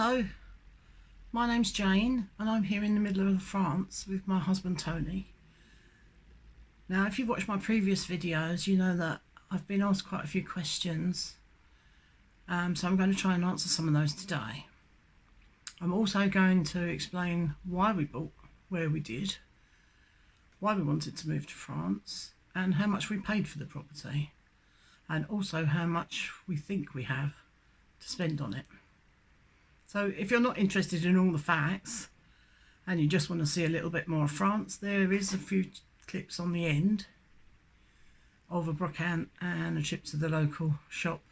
Hello, my name's Jane and I'm here in the middle of France with my husband Tony. Now if you've watched my previous videos you know that I've been asked quite a few questions, so I'm going to try and answer some of those today. I'm also going to explain why we bought where we did, why we wanted to move to France and how much we paid for the property, and also how much we think we have to spend on it. So if you're not interested in all the facts and you just want to see a little bit more of France, there is a few clips on the end of a Brocante and a trip to the local shop.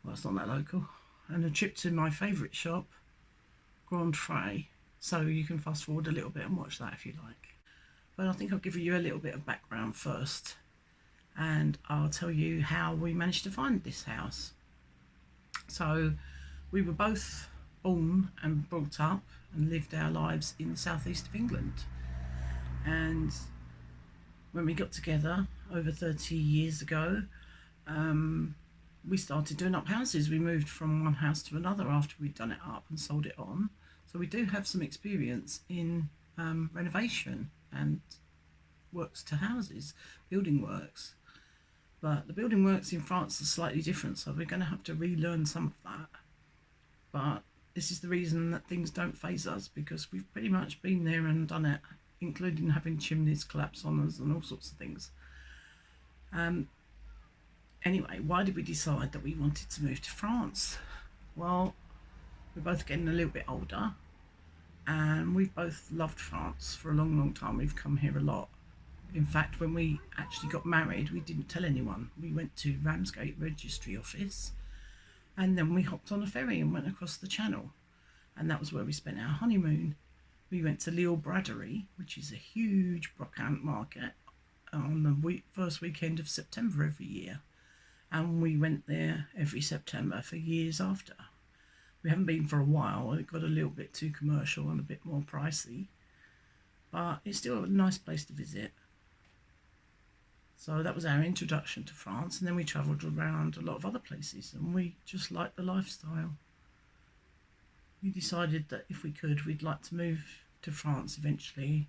Well, it's not that local. And a trip to my favourite shop, Brocante. So you can fast forward a little bit and watch that if you like. But I think I'll give you a little bit of background first. And I'll tell you how we managed to find this house. So we were both born and brought up and lived our lives in the southeast of England, and when we got together over 30 years ago, we started doing up houses. We moved from one house to another after we'd done it up and sold it on, so we do have some experience in renovation and works to houses, building works. But the building works in France are slightly different, so we're going to have to relearn some of that. But this is the reason that things don't faze us, because we've pretty much been there and done it, including having chimneys collapse on us and all sorts of things. Anyway, why did we decide that we wanted to move to France? Well, we're both getting a little bit older and we've both loved France for a long time. We've come here a lot. In fact, when we actually got married, we didn't tell anyone. We went to Ramsgate Registry Office and then we hopped on a ferry and went across the channel. And that was where we spent our honeymoon. We went to Lille Braderie, which is a huge Brocante market, on the first weekend of September every year. And we went there every September for years after. We haven't been for a while. It got a little bit too commercial and a bit more pricey. But it's still a nice place to visit. So that was our introduction to France, and then we travelled around a lot of other places and we just liked the lifestyle. We decided that if we could, we'd like to move to France eventually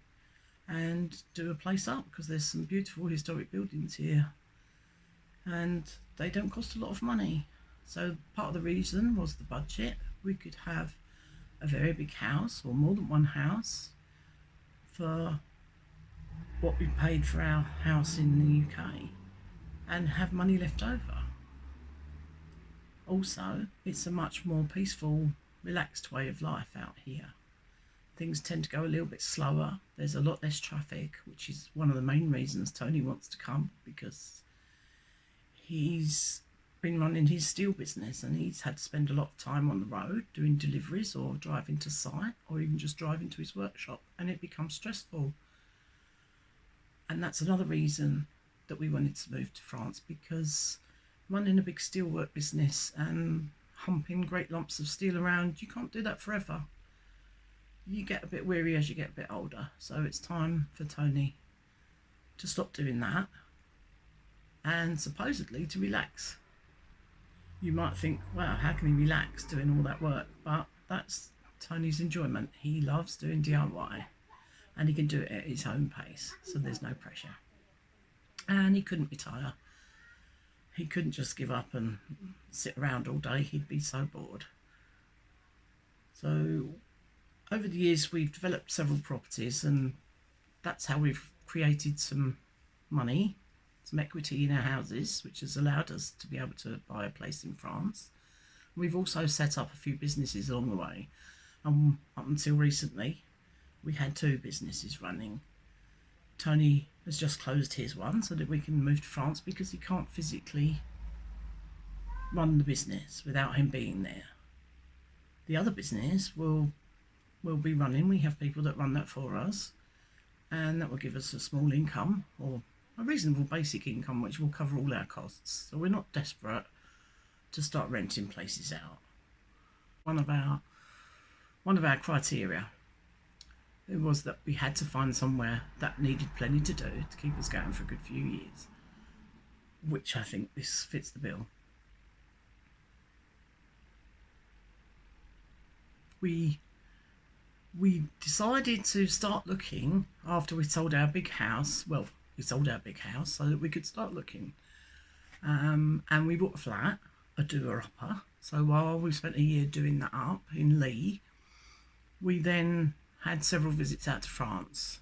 and do a place up, because there's some beautiful historic buildings here and they don't cost a lot of money. So part of the reason was the budget. We could have a very big house or more than one house for what we paid for our house in the UK and have money left over. Also, it's a much more peaceful, relaxed way of life out here. Things tend to go a little bit slower. There's a lot less traffic, which is one of the main reasons Tony wants to come, because he's been running his steel business and he's had to spend a lot of time on the road doing deliveries or driving to site or even just driving to his workshop, and it becomes stressful. And that's another reason that we wanted to move to France, because running a big steelwork business and humping great lumps of steel around, you can't do that forever. You get a bit weary as you get a bit older. So it's time for Tony to stop doing that and supposedly to relax. You might think, wow, how can he relax doing all that work? But that's Tony's enjoyment. He loves doing DIY. And he can do it at his own pace, so there's no pressure. And he couldn't retire. He couldn't just give up and sit around all day. He'd be so bored. So over the years, we've developed several properties, and that's how we've created some money, some equity in our houses, which has allowed us to be able to buy a place in France. We've also set up a few businesses along the way. Up until recently, we had 2 businesses running. Tony has just closed his one so that we can move to France, because he can't physically run the business without him being there. The other business will be running. We have people that run that for us, and that will give us a small income, or a reasonable basic income, which will cover all our costs. So we're not desperate to start renting places out. One of our criteria, it was that we had to find somewhere that needed plenty to do to keep us going for a good few years, which I think this fits the bill. we decided to start looking after we sold our big house. Well, we sold our big house so that we could start looking. And we bought a flat, a doer-upper. So while we spent a year doing that up in Lee, we then had several visits out to France.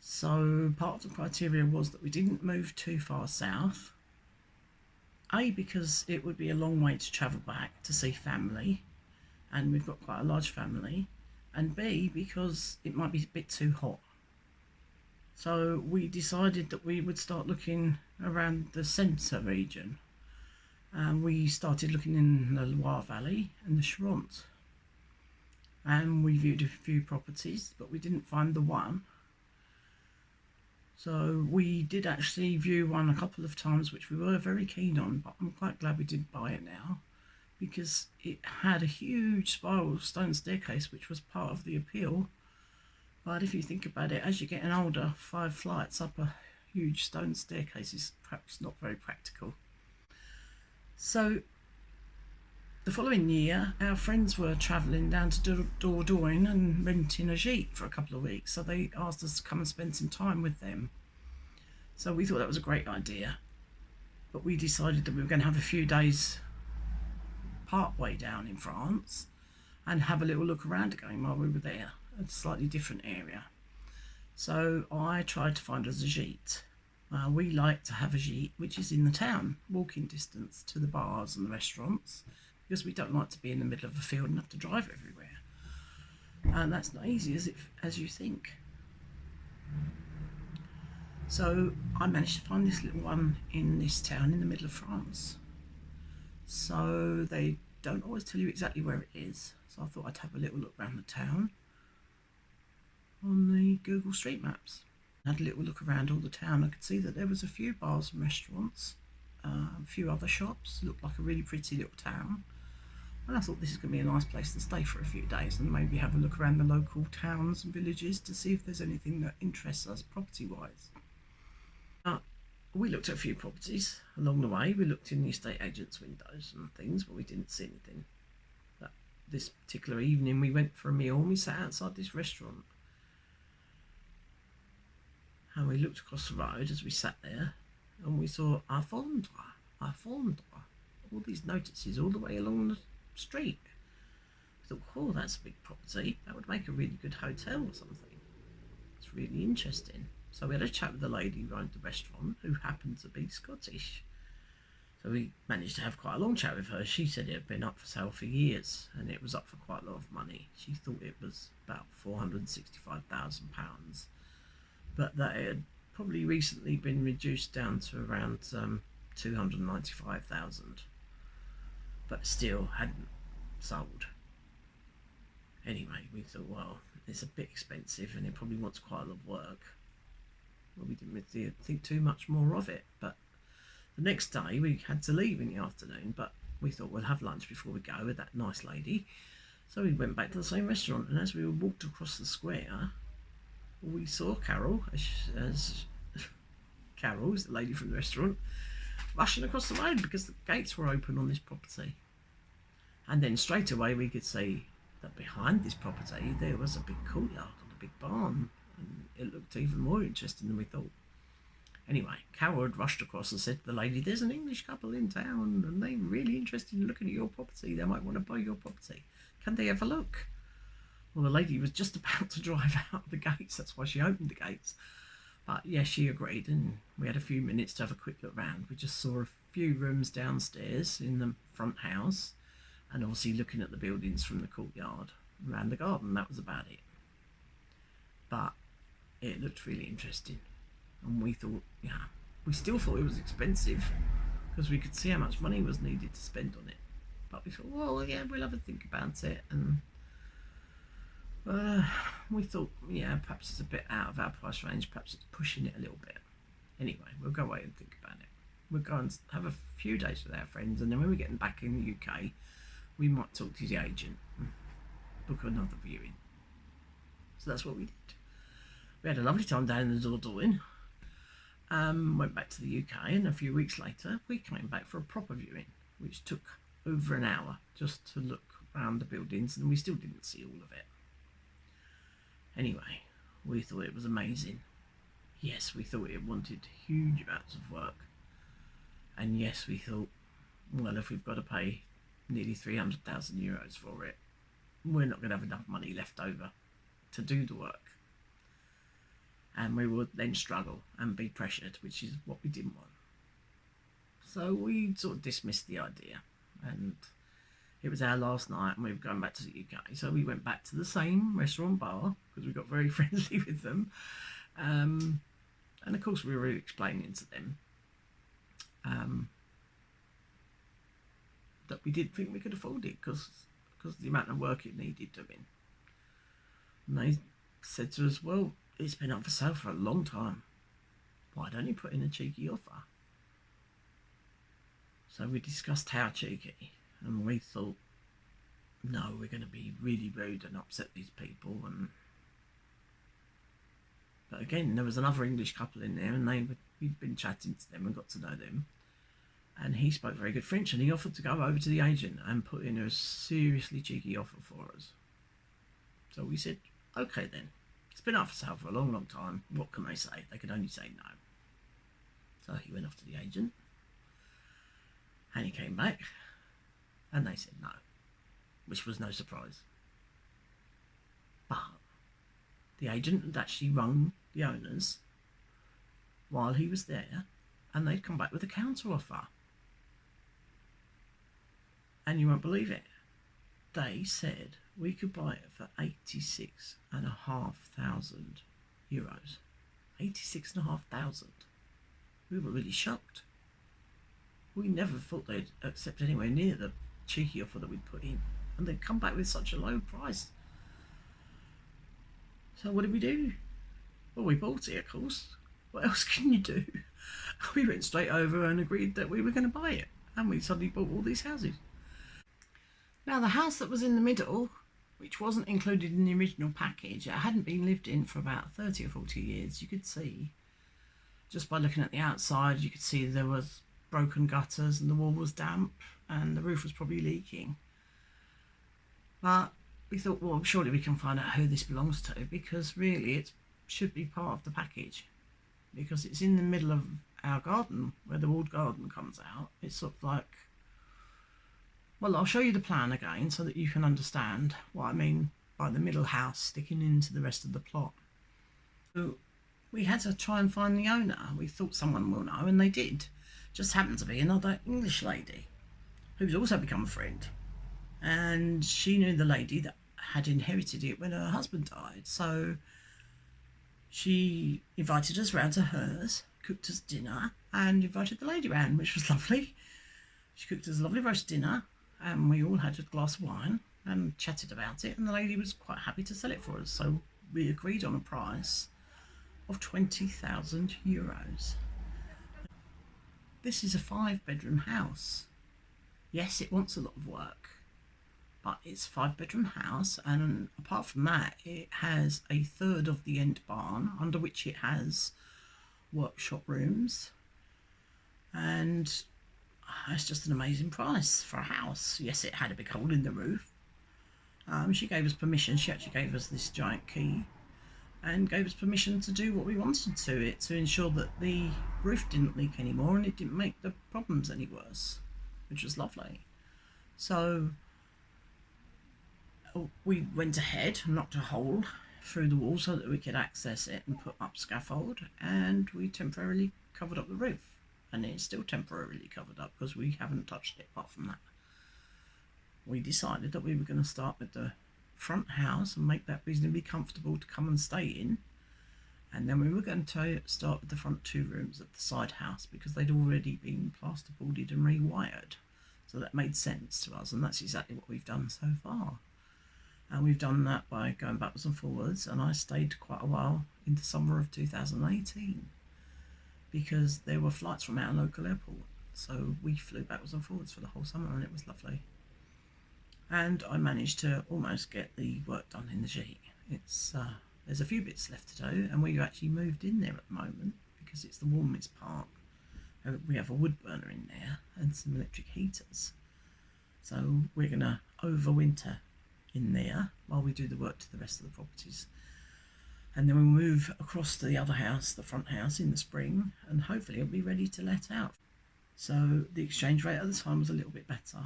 So part of the criteria was that we didn't move too far south. A, because it would be a long way to travel back to see family, and we've got quite a large family. And B, because it might be a bit too hot. So we decided that we would start looking around the centre region. We started looking in the Loire Valley and the Charente. And we viewed a few properties, but we didn't find the one. So we did actually view one a couple of times, which we were very keen on, but I'm quite glad we did buy it now, because it had a huge spiral stone staircase, which was part of the appeal. But if you think about it, as you're getting older, 5 flights up a huge stone staircase is perhaps not very practical. So the following year, our friends were travelling down to Dordogne and renting a gîte for a couple of weeks. So they asked us to come and spend some time with them. So we thought that was a great idea. But we decided that we were going to have a few days part way down in France and have a little look around again while we were there. A slightly different area. So I tried to find us a gîte. We like to have a gîte which is in the town, walking distance to the bars and the restaurants, because we don't like to be in the middle of a field and have to drive everywhere. And that's not easy as you think. So I managed to find this little one in this town in the middle of France. So they don't always tell you exactly where it is. So I thought I'd have a little look around the town on the Google Street Maps. I had a little look around all the town. I could see that there was a few bars and restaurants, a few other shops. It looked like a really pretty little town. And I thought this is going to be a nice place to stay for a few days and maybe have a look around the local towns and villages to see if there's anything that interests us property-wise. We looked at a few properties along the way. We looked in the estate agents' windows and things, but we didn't see anything. But this particular evening we went for a meal and we sat outside this restaurant. And we looked across the road as we sat there and we saw à fondre, all these notices all the way along the street. We thought, oh, that's a big property. That would make a really good hotel or something. It's really interesting. So we had a chat with the lady who owned the restaurant, who happened to be Scottish. So we managed to have quite a long chat with her. She said it had been up for sale for years and it was up for quite a lot of money. She thought it was about £465,000, but that it had probably recently been reduced down to around 295,000, but still hadn't sold. Anyway, we thought, well, it's a bit expensive and it probably wants quite a lot of work. Well, we didn't really think too much more of it, but the next day we had to leave in the afternoon, but we thought we'll have lunch before we go with that nice lady. So we went back to the same restaurant, and as we walked across the square, we saw Carol, as Carol is the lady from the restaurant, rushing across the road because the gates were open on this property. And then straight away we could see that behind this property there was a big courtyard and a big barn, and it looked even more interesting than we thought. Anyway, Carol had rushed across and said to the lady, there's an English couple in town and they're really interested in looking at your property. They might want to buy your property. Can they have a look? Well, the lady was just about to drive out the gates. That's why she opened the gates. But yes, she agreed, and we had a few minutes to have a quick look round. We just saw a few rooms downstairs in the front house, and obviously looking at the buildings from the courtyard around the garden. That was about it. But it looked really interesting, and we thought, yeah, we still thought it was expensive because we could see how much money was needed to spend on it. But we thought, well, yeah, we'll have a think about it, and we thought, yeah, perhaps it's a bit out of our price range, perhaps it's pushing it a little bit. Anyway, we'll go away and think about it. We'll go and have a few days with our friends, and then when we're getting back in the UK, we might talk to the agent and book another viewing. So that's what we did. We had a lovely time down in the Dordogne, went back to the UK, and a few weeks later we came back for a proper viewing, which took over an hour just to look around the buildings, and we still didn't see all of it. Anyway, we thought it was amazing. Yes, we thought it wanted huge amounts of work. And yes, we thought, well, if we've got to pay nearly €300,000 for it, we're not going to have enough money left over to do the work. And we would then struggle and be pressured, which is what we didn't want. So we sort of dismissed the idea, and it was our last night and we were going back to the UK. So we went back to the same restaurant bar because we got very friendly with them. And of course we were explaining to them that we didn't think we could afford it because of the amount of work it needed doing. And they said to us, well, it's been up for sale for a long time. Why don't you put in a cheeky offer? So we discussed how cheeky, and we thought, no, we're going to be really rude and upset these people. But again, there was another English couple in there, and we'd been chatting to them and got to know them. And he spoke very good French, and he offered to go over to the agent and put in a seriously cheeky offer for us. So we said, okay then. It's been up for sale for a long, long time. What can they say? They could only say no. So he went off to the agent, and he came back, and they said no, which was no surprise. But the agent had actually rung the owners while he was there, and they'd come back with a counter offer. And you won't believe it. They said we could buy it for €86,500. 86,500. We were really shocked. We never thought they'd accept anywhere near the cheeky offer that we'd put in, and they'd come back with such a low price. So what did we do? Well, we bought it, of course. What else can you do? We went straight over and agreed that we were going to buy it, and we suddenly bought all these houses. Now, the house that was in the middle, which wasn't included in the original package, it hadn't been lived in for about 30 or 40 years. You could see, just by looking at the outside, you could see there was broken gutters and the wall was damp and the roof was probably leaking. But we thought, well, surely we can find out who this belongs to, because really it should be part of the package, because it's in the middle of our garden where the walled garden comes out. It's sort of like, well, I'll show you the plan again so that you can understand what I mean by the middle house sticking into the rest of the plot. So we had to try and find the owner. We thought someone will know, and they did. Just happened to be another English lady who's also become a friend, and she knew the lady that had inherited it when her husband died. So she invited us round to hers, cooked us dinner, and invited the lady round, which was lovely. She cooked us a lovely roast dinner, and we all had a glass of wine and chatted about it, and the lady was quite happy to sell it for us. So we agreed on a price of €20,000. This is a 5-bedroom house. Yes, it wants a lot of work, but it's a 5-bedroom house, and apart from that, it has a third of the end barn, under which it has workshop rooms, and it's just an amazing price for a house. Yes, it had a big hole in the roof. She gave us permission. She actually gave us this giant key and gave us permission to do what we wanted to it, to ensure that the roof didn't leak anymore and it didn't make the problems any worse, which was lovely. So we went ahead and knocked a hole through the wall so that we could access it and put up scaffold, and we temporarily covered up the roof. And it's still temporarily covered up because we haven't touched it apart from that. We decided that we were going to start with the front house and make that reasonably comfortable to come and stay in. And then we were going to start with the front 2 rooms of the side house, because they'd already been plasterboarded and rewired. So that made sense to us, and that's exactly what we've done so far. And we've done that by going backwards and forwards, and I stayed quite a while into summer of 2018. Because there were flights from our local airport, so we flew backwards and forwards for the whole summer, and it was lovely. And I managed to almost get the work done in the Jeep. There's a few bits left to do, and we've actually moved in there at the moment because it's the warmest part. We have a wood burner in there and some electric heaters, So we're going to overwinter in there while we do the work to the rest of the properties. And then we'll move across to the other house, the front house, in the spring, and hopefully it'll be ready to let out. So the exchange rate at the time was a little bit better.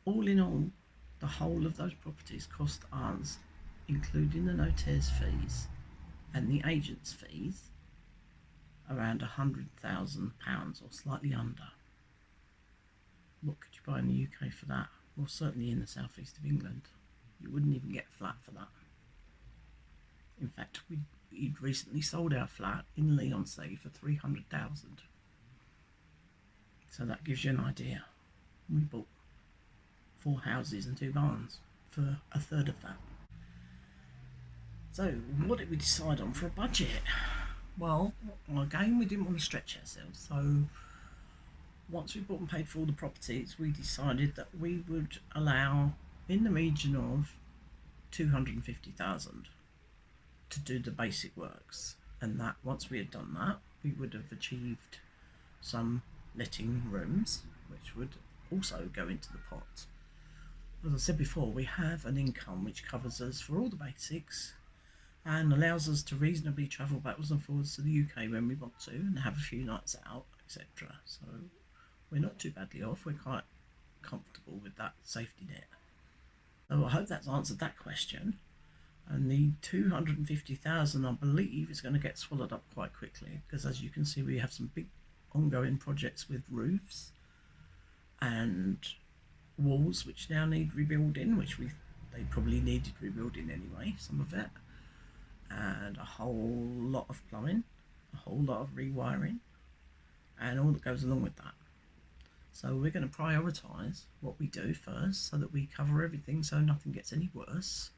All in all, the whole of those properties cost us, including the notaires fees and the agents fees, around £100,000 or slightly under. What could you buy in the UK for that? Well, certainly in the southeast of England, you wouldn't even get a flat for that. In fact, we'd recently sold our flat in Leonsay for £300,000. So that gives you an idea. We bought 4 houses and 2 barns for a third of that. So what did we decide on for a budget? Well, again, we didn't want to stretch ourselves. So once we bought and paid for all the properties, we decided that we would allow in the region of 250,000 to do the basic works, and that once we had done that, we would have achieved some letting rooms, which would also go into the pot. As I said before, we have an income which covers us for all the basics and allows us to reasonably travel backwards and forwards to the UK when we want to and have a few nights out, etc. So we're not too badly off. We're quite comfortable with that safety net. So I hope that's answered that question. And the 250,000, I believe, is going to get swallowed up quite quickly, because as you can see, we have some big ongoing projects with roofs and walls which now need rebuilding, which they probably needed rebuilding anyway, some of it, and a whole lot of plumbing, a whole lot of rewiring, and all that goes along with that. So we're going to prioritise what we do first, so that we cover everything so nothing gets any worse.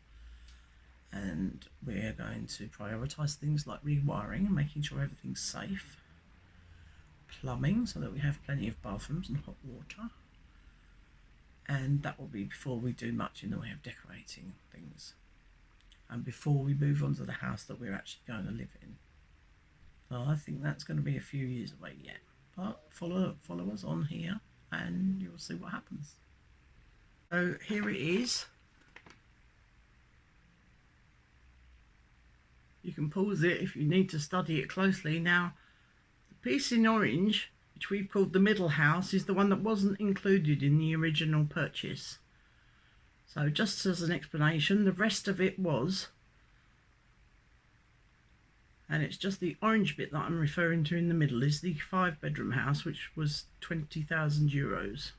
And we're going to prioritise things like rewiring and making sure everything's safe, plumbing so that we have plenty of bathrooms and hot water, and that will be before we do much in the way of decorating things, and before we move on to the house that we're actually going to live in. So I think that's going to be a few years away yet, but follow us on here and you'll see what happens. So here it is. You can pause it if you need to study it closely. Now, the piece in orange, which we've called the middle house, is the one that wasn't included in the original purchase. So just as an explanation, the rest of it was. And it's just the orange bit that I'm referring to in the middle is the 5-bedroom house, which was €20,000.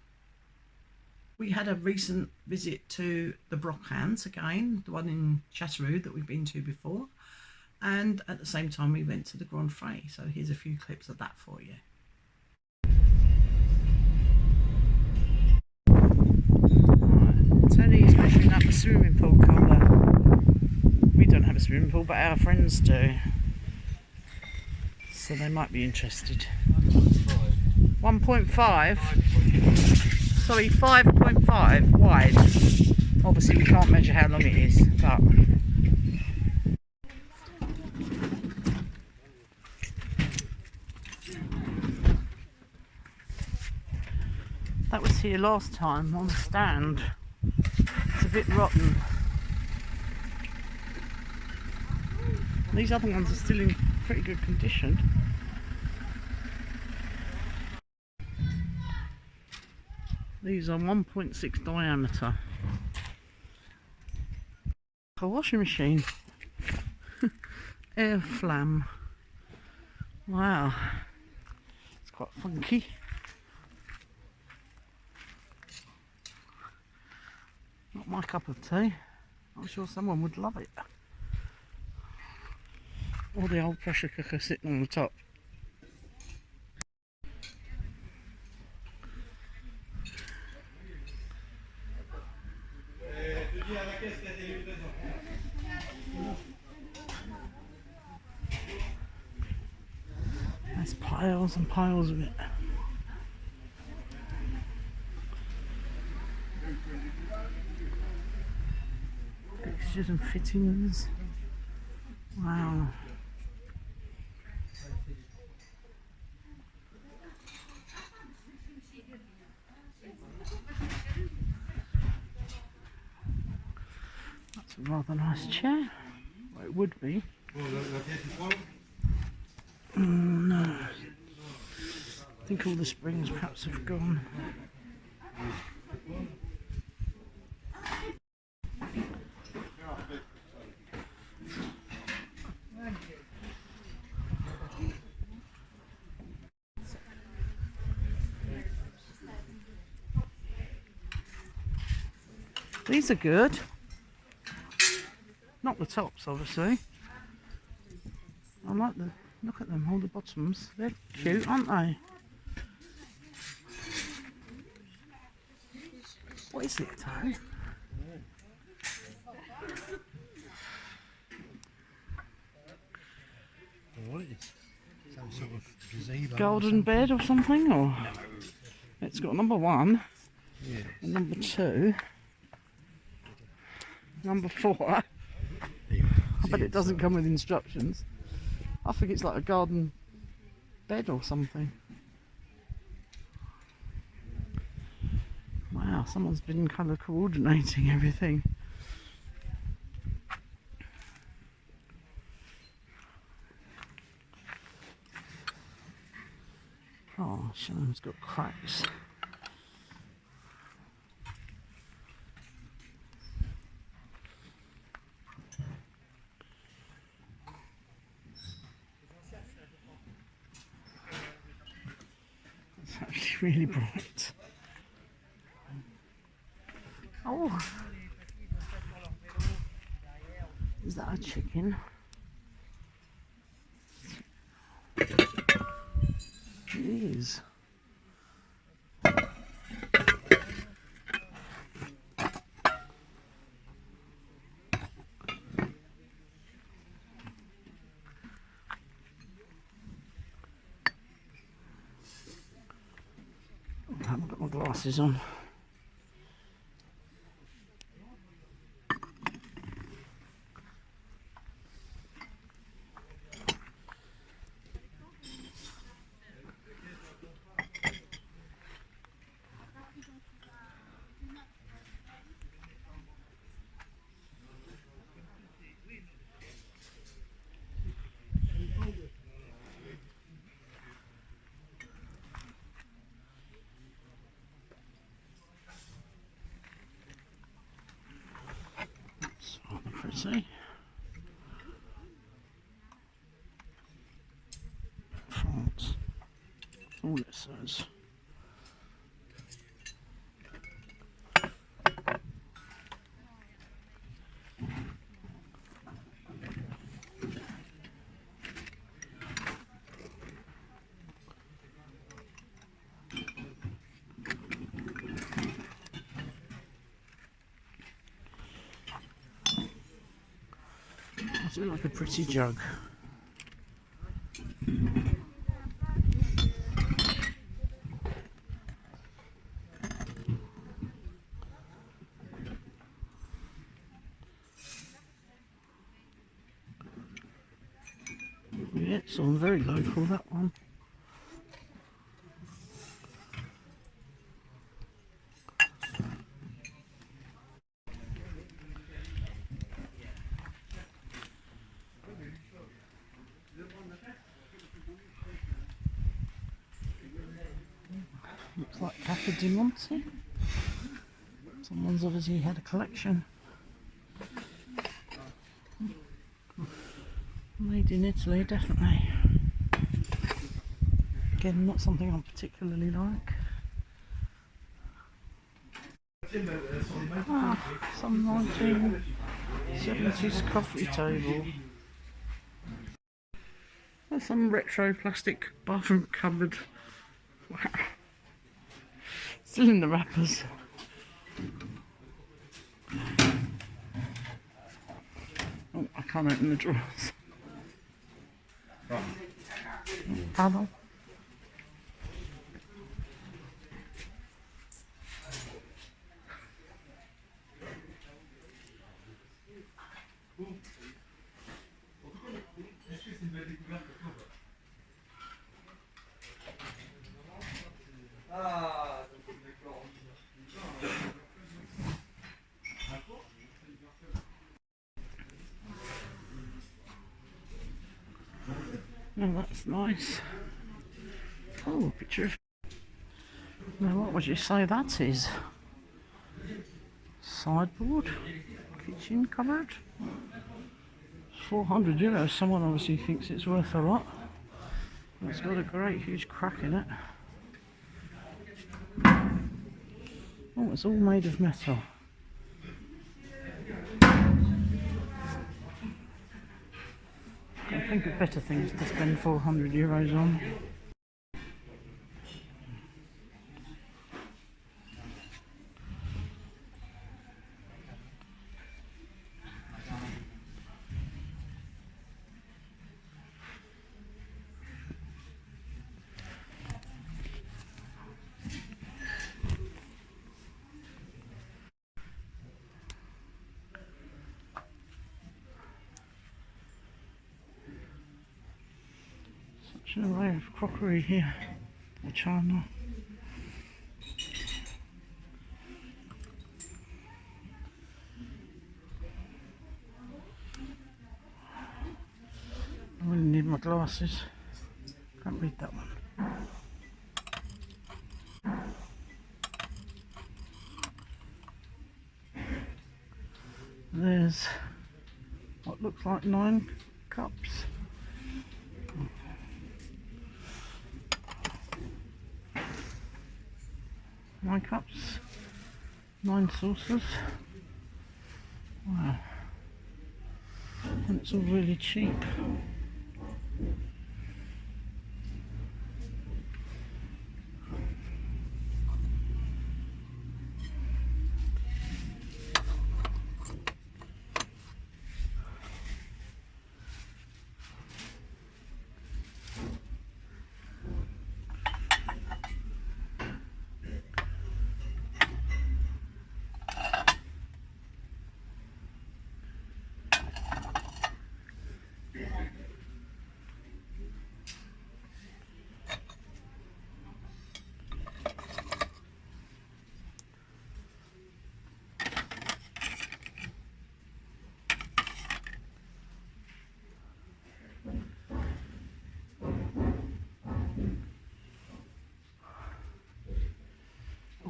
We had a recent visit to the Brocante again, the one in Chateau that we've been to before. And at the same time we went to the Grande. So here's a few clips of that for you. Right, Tony is measuring up the swimming pool cover. We don't have a swimming pool, but our friends do. So they might be interested. 1.5? Sorry, 5.5 wide. Obviously we can't measure how long it is, but... That was here last time on the stand. It's a bit rotten. These other ones are still in pretty good condition. These are 1.6 diameter. A washing machine. Air flam. Wow. It's quite funky. Not my cup of tea. I'm sure someone would love it. Or the old pressure cooker sitting on the top. There's piles and piles of it. Fixtures and fittings. Wow. a rather nice chair. Well, it would be. No. I think all the springs perhaps have gone. These are good. Not the tops, obviously. I like the look at them, all the bottoms. They're cute, aren't they? What is it, Tony? What is it? Some sort of gazebo. Golden bed or something? Or no. It's got number 1, Yes. and number 2, number 4. Yeah, But it doesn't come with instructions. I think it's like a garden bed or something. Wow, someone's been colour coordinating everything. Oh, Shannon's got cracks. It's actually really bright. Oh, is that a chicken? It is. I haven't got my glasses on. That's rather pretty. France. That's all it says. Does it look like a pretty jug? Yeah, it's all very local, that one. Looks like Cafe di Monte. Someone's obviously had a collection. Made in Italy, definitely. Again, not something I particularly like. Ah, some 1970s coffee table. There's some retro plastic bathroom cupboard. Wow. Still in the wrappers. Oh, I can't open the drawers. Pardon? Oh, that's nice. Oh, a picture of... Now, what would you say that is? Sideboard? Kitchen cupboard? €400. Someone obviously thinks it's worth a lot. It's got a great huge crack in it. Oh, it's all made of metal. I think of better things to spend €400 on. Such an array of crockery here, or china. I really need my glasses. Can't read that one. There's what looks like 9 cups. 9 cups, 9 saucers. Wow. And it's all really cheap.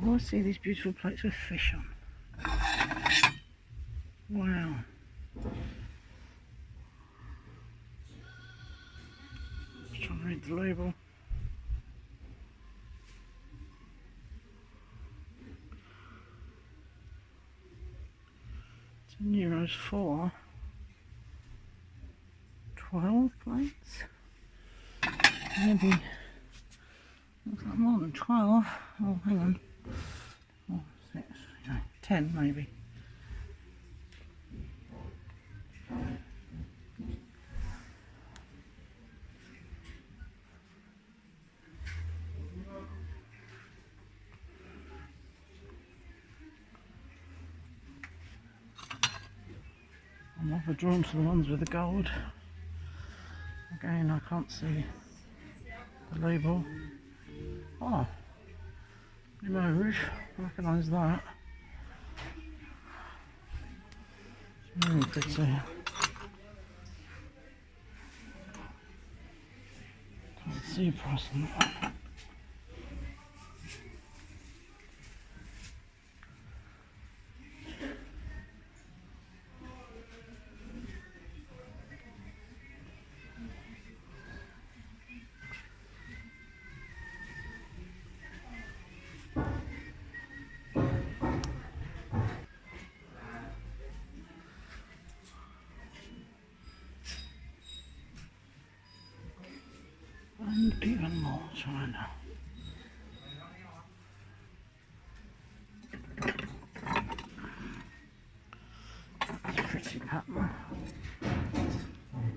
Oh, I see these beautiful plates with fish on. Wow. Just trying to read the label. €10 for 12 plates. Maybe looks like more than 12. Oh, hang on. 4, 6, 10 maybe. I'm rather drawn to the ones with the gold. Again, I can't see the label. Oh, Rouge, I recognise that. It's really pretty. Can't see a price on that. And even more china. That's a pretty pattern.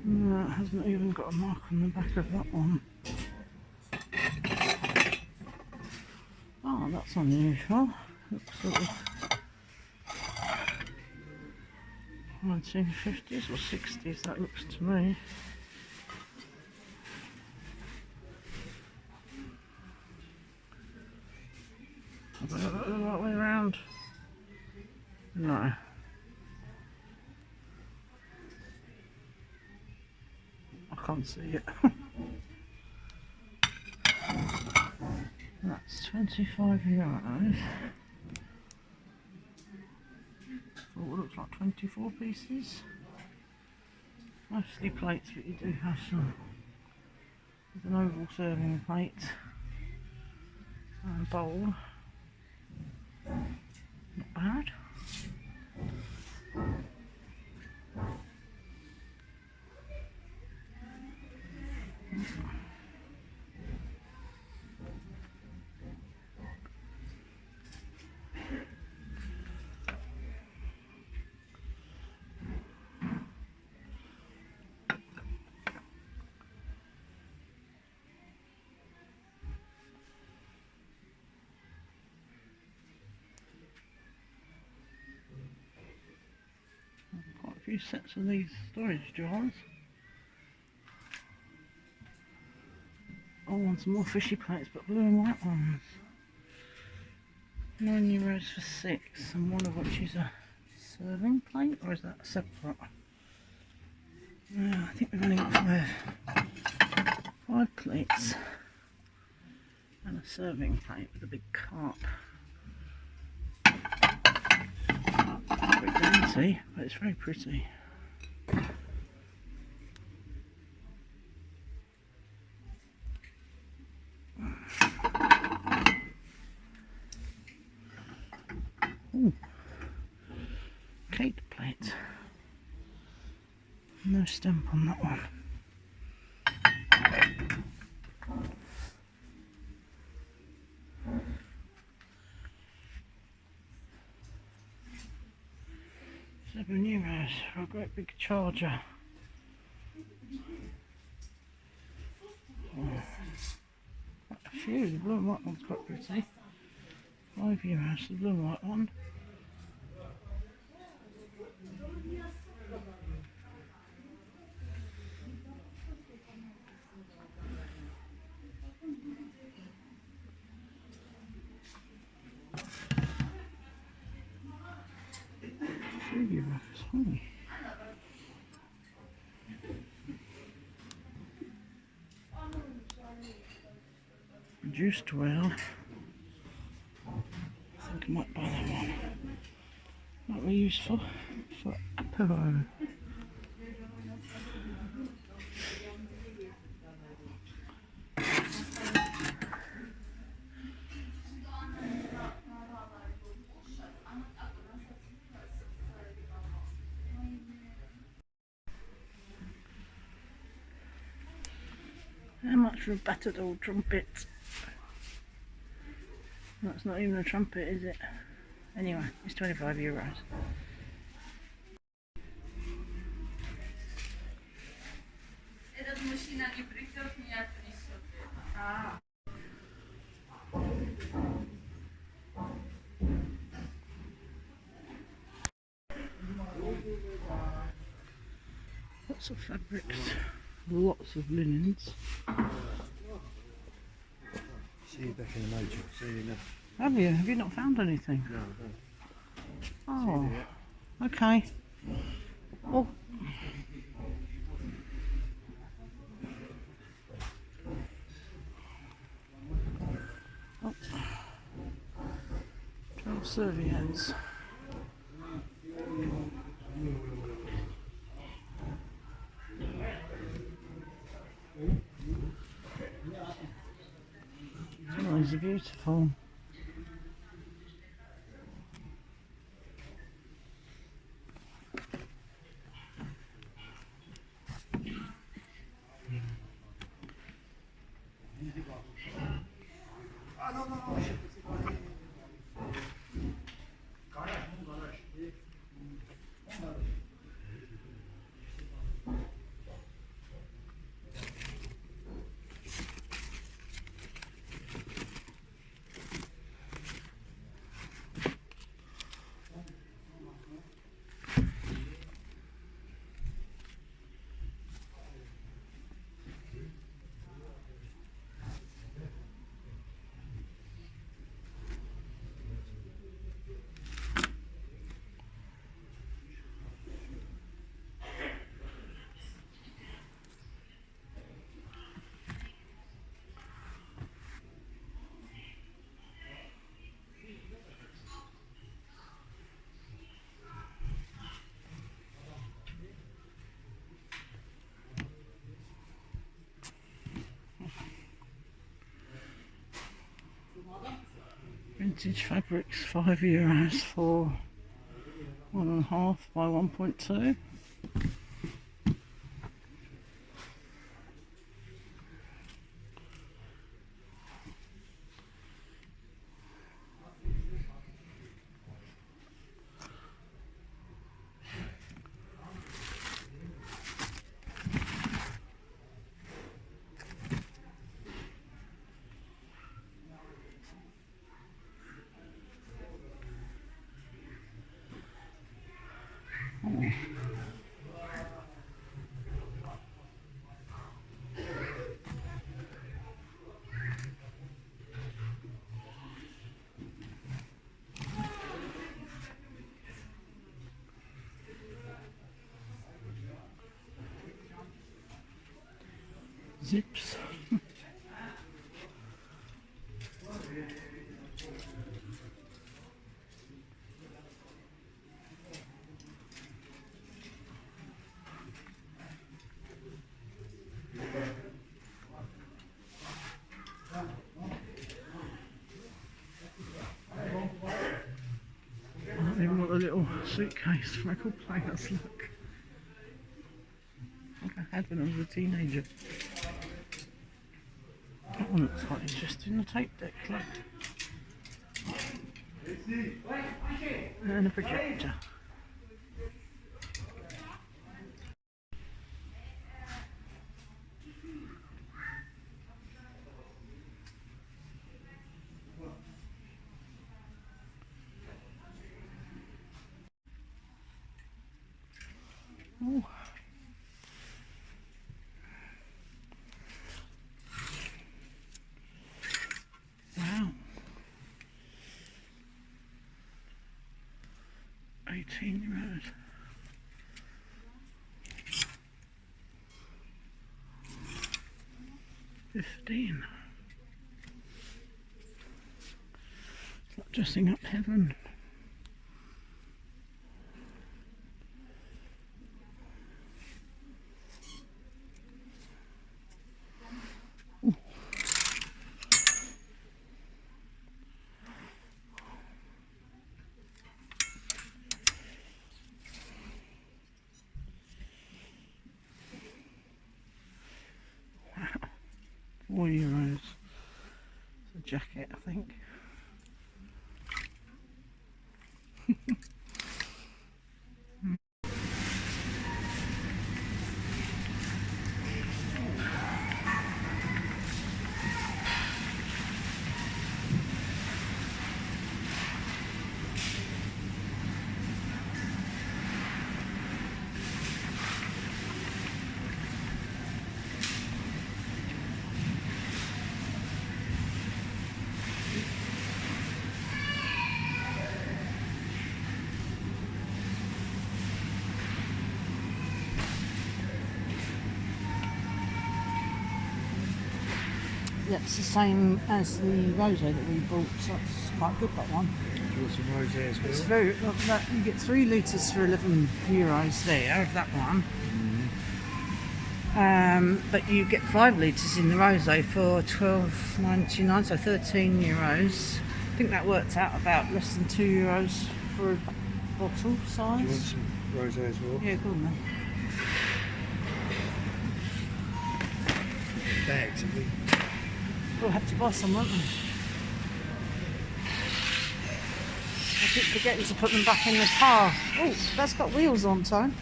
No, it hasn't even got a mark on the back of that one. Oh, that's unusual. Looks sort of 1950s or 60s, that looks to me. Have I got that the right way around? No. I can't see it. That's €25 for what looks like 24 pieces. Mostly plates, but you do have some. There's an oval serving plate and a bowl. Not bad. Quite a few sets of these storage jars. I want some more fishy plates, but blue and white ones. €9 for 6, and one of which is a serving plate, or is that separate? I think we've only got five plates and a serving plate with a big carp. A bit dainty, but it's very pretty. Ooh. Cake plate. No stamp on that one. €7 for a great big charger. Quite a few. The blue and white one's quite pretty. €5 for the blue and white one. €3. Reduced well. I think I might buy that one. Might be useful for apero. How much for a battered old trumpet? That's not even a trumpet, is it? Anyway, it's €25. Lots of fabrics, lots of linens. See you back in the motor. See you now. Have you? Have you not found anything? No, I don't. Oh, okay. Well, oh. 12 serviettes. Oh, these are beautiful. Vintage fabrics, €5 for 1.5 by 1.2. Zips. Even got a little suitcase record players, look. Like I had when I was a teenager. That one looks quite interesting, the tape deck, look. And a projector. Oh. Wow. 18 euros. 15. It's like dressing up heaven. Ooh. Wow. €4. It's a jacket, I think. Yeah, it's the same as the rosé that we bought, so it's quite good, that one. You want some rosé as well? It's very, look, you get 3 litres for €11 there of that one. But you get 5 litres in the rosé for €12.99, so €13. I think that works out about less than €2 for a bottle size. Do you want some rosé as well? Yeah, go on then. Bags, have we? We'll have to buy some, won't we? I keep forgetting to put them back in the car. Oh, that's got wheels on, Tone.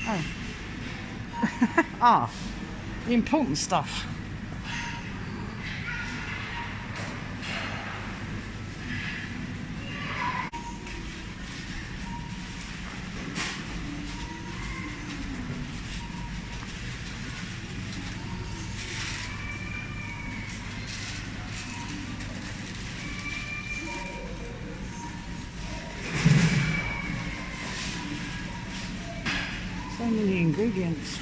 Oh. Ah, the important stuff. So many ingredients.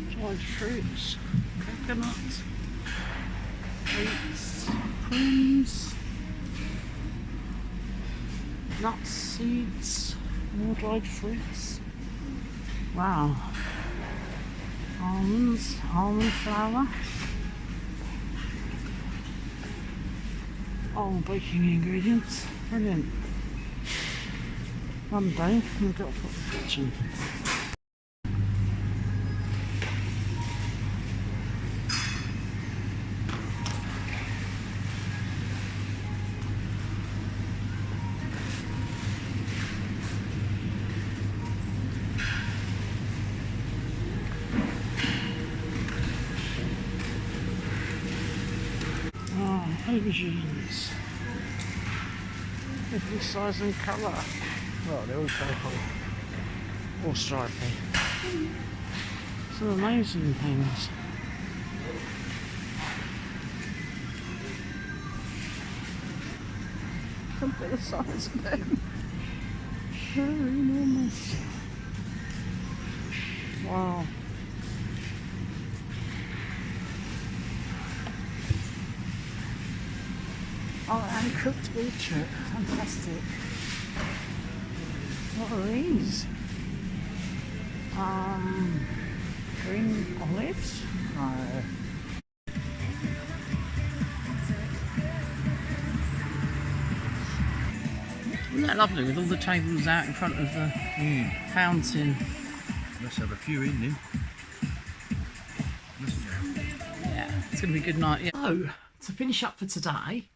Dried fruits, coconut, dates, prunes, nuts, seeds, More dried fruits. Wow. Almonds, almond flour. Oh, baking ingredients. Brilliant. One day we've got to put the kitchen. Aubergines. Every size and colour. Well, they're all purple or stripy. Some amazing things. Look at the size of them. Very enormous. Wow. Oh, and cooked beetroot. Fantastic. What are these? Green olives? No. Isn't that lovely with all the tables out in front of the fountain? Let's have a few in then. Yeah, it's going to be a good night. Yeah. So, to finish up for today,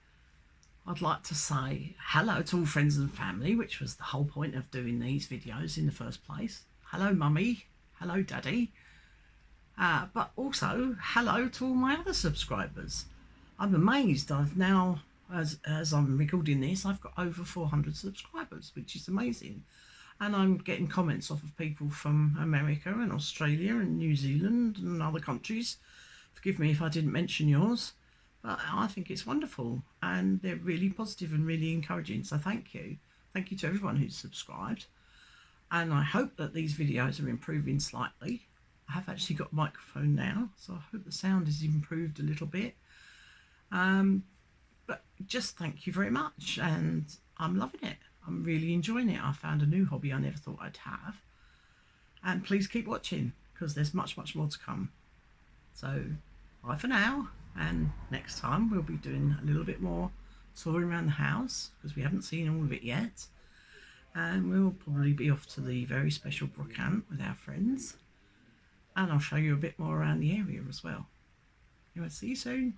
I'd like to say hello to all friends and family, which was the whole point of doing these videos in the first place. Hello Mummy, hello Daddy, but also hello to all my other subscribers. I'm amazed I've now, as I'm recording this, I've got over 400 subscribers, which is amazing. And I'm getting comments off of people from America and Australia and New Zealand and other countries. Forgive me if I didn't mention yours. But I think it's wonderful and they're really positive and really encouraging. So thank you. Thank you to everyone who's subscribed. And I hope that these videos are improving slightly. I have actually got a microphone now, so I hope the sound has improved a little bit. But just thank you very much. And I'm loving it. I'm really enjoying it. I found a new hobby I never thought I'd have. And please keep watching because there's much, much more to come. So bye for now. And next time we'll be doing a little bit more touring around the house because we haven't seen all of it yet. And we'll probably be off to the very special Brocante with our friends. And I'll show you a bit more around the area as well. Anyway, see you soon.